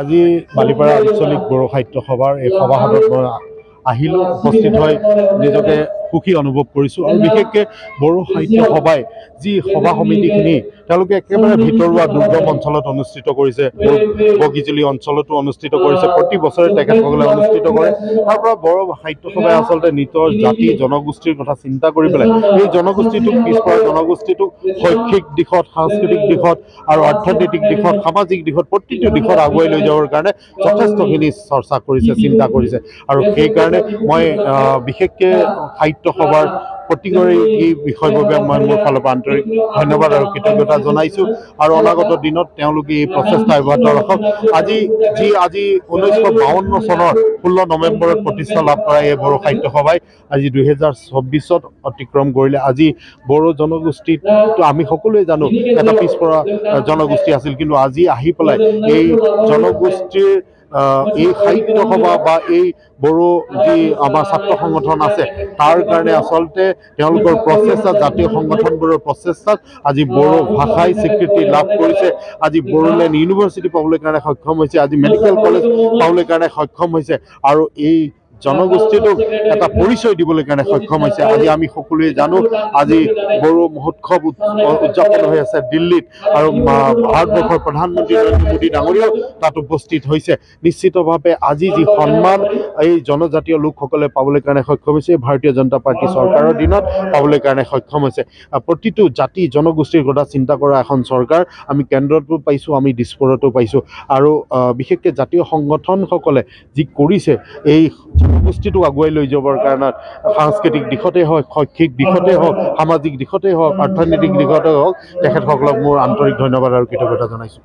আজি বালিপাৰা আঞ্চলিক বড়ো সাহিত্য সভাৰ এই সভাখনত মই আহিলোঁ, উপস্থিত হৈ নিজকে সুখী অনুভৱ কৰিছোঁ। আৰু বিশেষকৈ বড়ো সাহিত্য সভাই যি সভা সমিতিখিনি তেওঁলোকে একেবাৰে ভিতৰুৱা দুৰ্গম অঞ্চলত অনুষ্ঠিত কৰিছে, বগীজুলি অঞ্চলতো অনুষ্ঠিত কৰিছে, প্ৰতি বছৰে তেখেতসকলে অনুষ্ঠিত কৰে। তাৰ পৰা বড়ো সাহিত্য সভাই আচলতে নিজৰ জাতি জনগোষ্ঠীৰ কথা চিন্তা কৰি পেলাই এই জনগোষ্ঠীটোক পিছপৰা জনগোষ্ঠীটোক শৈক্ষিক দিশত, সাংস্কৃতিক দিশত আৰু অৰ্থনৈতিক দিশত, সামাজিক দিশত প্ৰতিটো দিশত আগুৱাই লৈ যাবৰ কাৰণে যথেষ্টখিনি চৰ্চা কৰিছে, চিন্তা কৰিছে। আৰু সেইকাৰণে মই বিশেষকৈ সাহিত্য সভাৰ প্ৰতিগৰাকী এই বিষয়ৰ বাবে মই মোৰ ফালৰ পৰা আন্তৰিক ধন্যবাদ আৰু কৃতজ্ঞতা জনাইছোঁ। আৰু অনাগত দিনত তেওঁলোকে এই প্ৰচেষ্টা অব্যাহত ৰাখক। আজি 1952 চনৰ 16 নৱেম্বৰত প্ৰতিষ্ঠা লাভ কৰা এই বড়ো সাহিত্য সভাই আজি 2024 অতিক্ৰম কৰিলে। আজি বড়ো জনগোষ্ঠীটো আমি সকলোৱে জানো এটা পিছপৰা জনগোষ্ঠী আছিল, কিন্তু আজি আহি পেলাই এই জনগোষ্ঠীৰ এই সাহিত্য সভা বা এই বড়ো যি আমাৰ ছাত্ৰ সংগঠন আছে তাৰ কাৰণে আচলতে তেওঁলোকৰ প্ৰচেষ্টা, জাতীয় সংগঠনবোৰৰ প্ৰচেষ্টাত আজি বড়ো ভাষাই স্বীকৃতি লাভ কৰিছে। আজি বড়োলেণ্ড ইউনিভাৰ্চিটি পাবলৈ কাৰণে সক্ষম হৈছে, আজি মেডিকেল কলেজ পাবলৈ কাৰণে সক্ষম হৈছে আৰু এই জনগোষ্ঠীটোক এটা পৰিচয় দিবলৈ কাৰণে সক্ষম হৈছে। আজি আমি সকলোৱে জানো আজি বড়ো মহোৎসৱ উদযাপন হৈ আছে দিল্লীত, আৰু ভাৰতবৰ্ষৰ প্ৰধানমন্ত্ৰী নৰেন্দ্ৰ মোদী ডাঙৰীয়াও তাত উপস্থিত হৈছে। নিশ্চিতভাৱে আজি যি সন্মান এই জনজাতীয় লোকসকলে পাবলৈ কাৰণে সক্ষম হৈছে, ভাৰতীয় জনতা পাৰ্টী চৰকাৰৰ দিনত পাবলৈ কাৰণে সক্ষম হৈছে। প্ৰতিটো জাতি জনগোষ্ঠীৰ কথা চিন্তা কৰা এখন চৰকাৰ আমি কেন্দ্ৰতো পাইছোঁ, আমি দিছপুৰতো পাইছোঁ। আৰু বিশেষকৈ জাতীয় সংগঠনসকলে যি কৰিছে এই জনগোষ্ঠীটোক আগুৱাই লৈ যাবৰ কাৰণে সাংস্কৃতিক দিশতে হওক, শৈক্ষিক দিশতে হওক, সামাজিক দিশতে হওক, অৰ্থনৈতিক দিশতে হওক, তেখেতসকলক মোৰ আন্তৰিক ধন্যবাদ আৰু কৃতজ্ঞতা জনাইছোঁ।